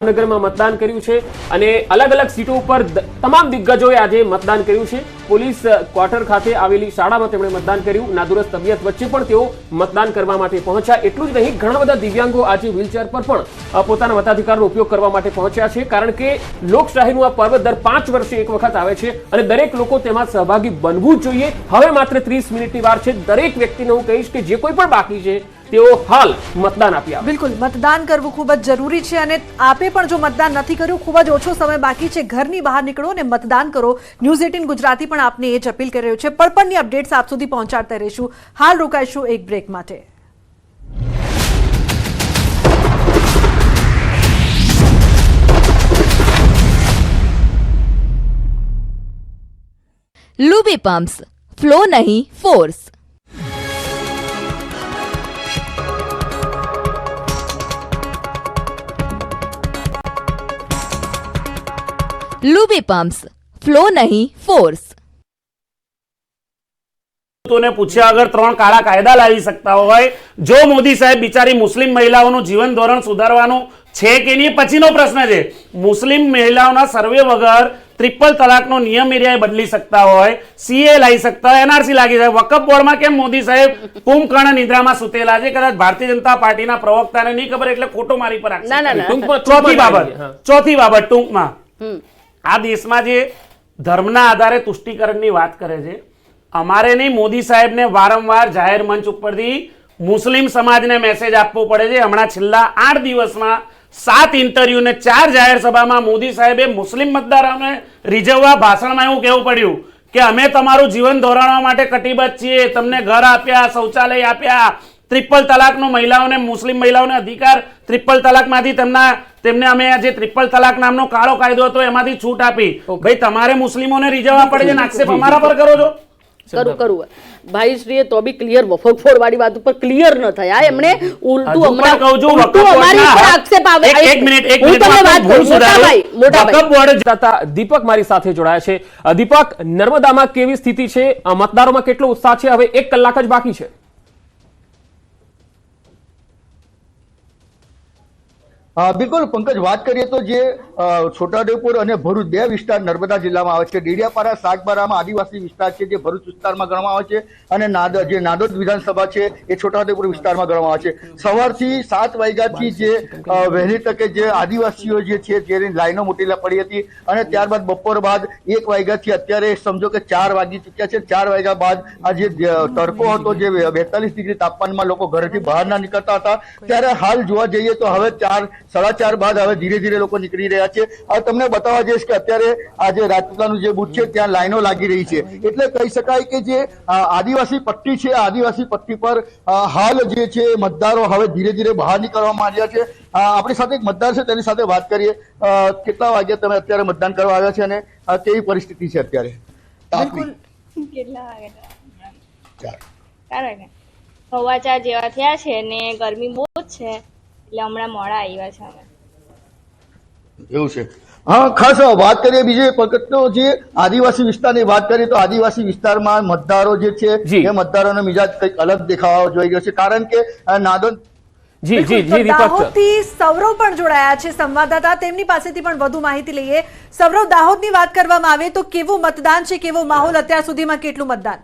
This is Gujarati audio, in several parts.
નગરમાં મતદાન કર્યું છે અને અલગ અલગ સીટો ઉપર તમામ દિગ્ગજોએ આજે મતદાન કર્યું છે। પોલીસ ક્વાર્ટર ખાતે આવેલી શાળામાં તેમણે મતદાન કર્યું। નાદુરસ્ત તબિયત વચ્ચે પણ તેઓ મતદાન કરવા માટે પહોંચ્યા। એટલું જ નહીં, ઘણા બધા દિવ્યાંગો આજે વ્હીલચેર પર પણ પોતાના મતાધિકારનો ઉપયોગ કરવા માટે પહોંચ્યા છે, કારણ કે લોકશાહીનું આ પર્વ દર 5 વર્ષે એક વખત આવે છે અને દરેક લોકો તેમાં સહભાગી બનવું જ જોઈએ। હવે માત્ર 30 મિનિટની વાર છે। દરેક વ્યક્તિને હું કહીશ કે જે કોઈ પણ બાકી છે તેઓ હાલ મતદાન આપી આવે। બિલકુલ, મતદાન કરવું ખૂબ જ જરૂરી છે અને આપે પણ જો મતદાન નથી કર્યું, ખૂબ જ ઓછો સમય બાકી છે, ઘરની બહાર નીકળો અને મતદાન કરો। ન્યૂઝ 18 ગુજરાતી પણ આપને એ જ અપીલ કરી રહ્યું છે। પળપળની અપડેટ્સ આપ સુધી પહોંચાડતા રહીશું। હાલ રોકાઈશું એક બ્રેક માટે। लूबी पंप्स, फ्लो नहीं फोर्स। लूबी पंप्स, फ्लो नहीं फोर्स। ने पूछ्या अगर 3 काळा कायदा लावी सकता होय, जो मोदी साहेब बिचारी मुस्लिम महिलाओं जीवन धोरण सुधारवानुं छे के नहीं, पछीनो प्रश्न छे मुस्लिम महिलाओं सर्वे वगर ट्रिपल तलाक नो नियम एरिया बदली सकता होय, सीए लाई सकता होय, एनआरसी लागी जाए। वकफ बोर्ड में केम मोदी साहेब कुंभकर्ण निद्रा में सुतेला छे? कदाच भारतीय जनता पार्टी ना प्रवक्ता ने नहीं खबर एटले खोटो मारी पर चौथी बाबत टूंक में आ देश में जे धर्मना आधारे तुष्टिकरणनी वात करे छे, अमारे नहीं मोदी साहेब ने वारंवार जाहिर मंच उपरथी मुस्लिम समाज ने मेसेज आपवो पड़े छे। हमणां छेल्ला 8 दिवस में 7 इंटरव्यू ने 4 जाहिर सभा में मोदी साहेबे मुस्लिम मतदारोने રીઝવવા ભાષણમાં એવું કહેવું પડ્યું કે અમે તમારું જીવન ધોરણવા માટે કટિબદ્ધ છીએ, તમને ઘર આપ્યા, શૌચાલય આપ્યા, ટ્રિપલ તલાકનો મહિલાઓને મુસ્લિમ મહિલાઓને અધિકાર ટ્રિપલ તલાકમાંથી તેમને અમે જે ટ્રિપલ તલાક નામનો કાળો કાયદો હતો એમાંથી છૂટ આપી। ભાઈ તમારે મુસ્લિમોને રીઝવવા પડે છે ને આક્ષેપ અમારા પર કરો છો? કરું ભાઈ શ્રીએ તો બી ક્લિયર વફકફોડ વાળી વાત ઉપર ક્લિયર ન થયા। એમણે ઉલટું હમણાં કહું છું અમારી ઉપર આક્ષેપ આવે। એક મિનિટ હું તમને વાત કરું છું વકફ બોર્ડ જતા દીપક મારી સાથે જોડાયા છે। દીપક, નર્મદામાં કેવી સ્થિતિ છે? મતદારોમાં કેટલો ઉત્સાહ છે? હવે 1 કલાક જ બાકી છે। બિલકુલ પંકજ, વાત કરીએ તો જે છોટાઉદેપુર અને ભરૂચ 2 વિસ્તાર નર્મદા જિલ્લામાં આવે છે। ડેડિયાપાડા સાગબારામાં આદિવાસી વિસ્તાર છે જે ભરૂચ વિસ્તારમાં ગણવામાં આવે છે અને નાદોદ વિધાનસભા છે એ છોટાઉદેપુર વિસ્તારમાં ગણવામાં આવે છે। સવારથી 7 વાગ્યાથી જે વહેલી તકે જે આદિવાસીઓ જે છે જેની લાઈનો મોટી પડી હતી અને ત્યારબાદ બપોર બાદ 1 વાગ્યાથી અત્યારે સમજો કે 4 વાગી ચૂક્યા છે। 4 વાગ્યા બાદ આ જે તડકો હતો, જે 42 ડિગ્રી તાપમાનમાં લોકો ઘરેથી બહાર ના નીકળતા હતા, ત્યારે હાલ જોવા જઈએ તો હવે 4:30 બાદ હવે ધીરે ધીરે લોકો નીકળી રહ્યા છે। હવે તમને બતાવવા જઈશ કે અત્યારે આ જે રાજપીપળાનું જે બુથ છે ત્યાં લાઈનો લાગી રહી છે। એટલે કહી શકાય કે જે આદિવાસી પટ્ટી છે, આદિવાસી પટ્ટી પર હાલ જે છે મતદારો હવે ધીરે ધીરે બહાર નીકળવામાં આવ્યા છે। આપણી સાથે એક મતદાર છે, તેની સાથે વાત કરીએ। કેટલા વાગ્યા તમે અત્યારે મતદાન કરવા આવ્યા છે અને કેવી પરિસ્થિતિ છે અત્યારે? બિલકુલ, કેટલા વાગ્યા? 4 જેવા થયા છે ને ગરમી બહુ જ છે એટલે હમણાં મોડા આવ્યા છે અમે। એવું છે? હા, ખાસ વાત કરીએ બીજે પગતનો જે આદિવાસી વિસ્તારની વાત કરીએ તો આદિવાસી વિસ્તારમાં મતદારો જે છે એ મતદારોનો મિજાજ કંઈક અલગ દેખાવા જોઈ ગયો છે, કારણ કે નાદોદ દાહોદથી સૌરવ પણ જોડાયા છે સંવાદદાતા, તેમની પાસેથી પણ વધુ માહિતી લઈએ। સૌરવ, દાહોદની વાત કરવામાં આવે તો કેવું મતદાન છે, કેવો માહોલ અત્યાર સુધીમાં, કેટલું મતદાન?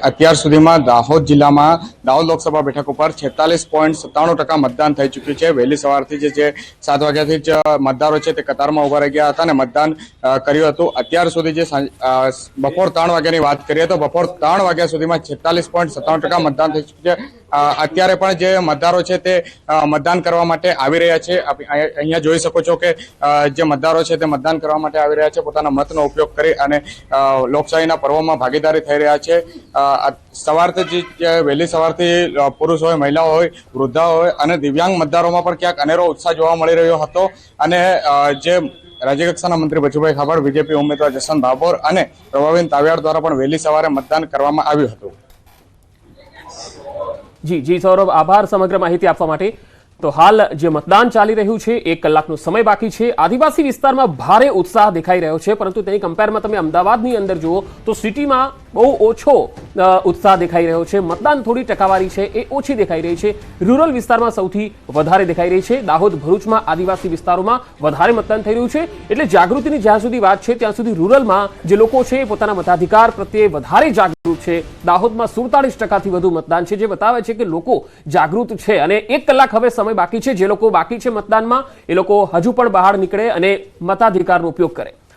અત્યાર સુધીમાં દાહોદ જિલ્લામાં દાહોદ લોકસભા બેઠક ઉપર 46.97% મતદાન થઈ ચૂક્યું છે। વહેલી સવારથી જે 7 વાગ્યાથી જ મતદારો છે તે કતારમાં ઉભા રહી ગયા હતા અને મતદાન કર્યું હતું। અત્યાર સુધી જે બપોર 3 વાગ્યાની વાત કરીએ તો બપોર 3 વાગ્યા સુધીમાં 46.97% મતદાન થઈ ચૂક્યું છે। અત્યારે પણ જે મતદારો છે તે મતદાન કરવા માટે આવી રહ્યા છે। અહીંયા જોઈ શકો છો કે જે મતદારો છે તે મતદાન કરવા માટે આવી રહ્યા છે, પોતાના મતનો ઉપયોગ કરી અને લોકશાહીના પર્વમાં ભાગીદારી થઈ રહ્યા છે। સવારથી વહેલી સવારથી પુરુષ હોય, મહિલાઓ હોય, વૃદ્ધા હોય અને દિવ્યાંગ મતદારોમાં પણ ક્યાંક અનેરો ઉત્સાહ જોવા મળી રહ્યો હતો અને જે રાજ્યકક્ષાના મંત્રી બચુભાઈ ખાબડ, બીજેપી ઉમેદવાર જસવંત ભાભોર અને પ્રભાબેન તાવિયાડ દ્વારા પણ વહેલી સવારે મતદાન કરવામાં આવ્યું હતું। જી સૌરભ, આભાર સમગ્ર માહિતી આપવા માટે। તો હાલ જે મતદાન ચાલી રહ્યું છે 1 કલાકનો સમય બાકી છે. આદિવાસી વિસ્તારમાં ભારે ઉત્સાહ દેખાઈ રહ્યો છે, પરંતુ તેની કમ્પેરમાં તમે અમદાવાદની અંદર જુઓ તો સિટીમાં બહુ ઓછો ઉત્સાહ દેખાઈ રહ્યો છે. મતદાન થોડી ટકાવારી છે એ ઓછી દેખાઈ રહી છે. રૂરલ વિસ્તારમાં સૌથી વધારે દેખાઈ રહી છે. દાહોદ ભરૂચમાં આદિવાસી વિસ્તારોમાં વધારે મતદાન થઈ રહ્યું છે. એટલે જાગૃતિની જ્યાં સુધી વાત છે ત્યાં સુધી રૂરલમાં જે લોકો છે એ પોતાના મતાધિકાર પ્રત્યે વધારે જાગૃત છે. દાહોદમાં 47% વધુ મતદાન છે, જે બતાવે છે કે લોકો જાગૃત છે. અને 1 કલાક હવે સમય બાકી છે. જે લોકો બાકી છે મતદાનમાં એ લોકો હજુ પણ બહાર નીકળે અને મતાધિકારનો ઉપયોગ કરે.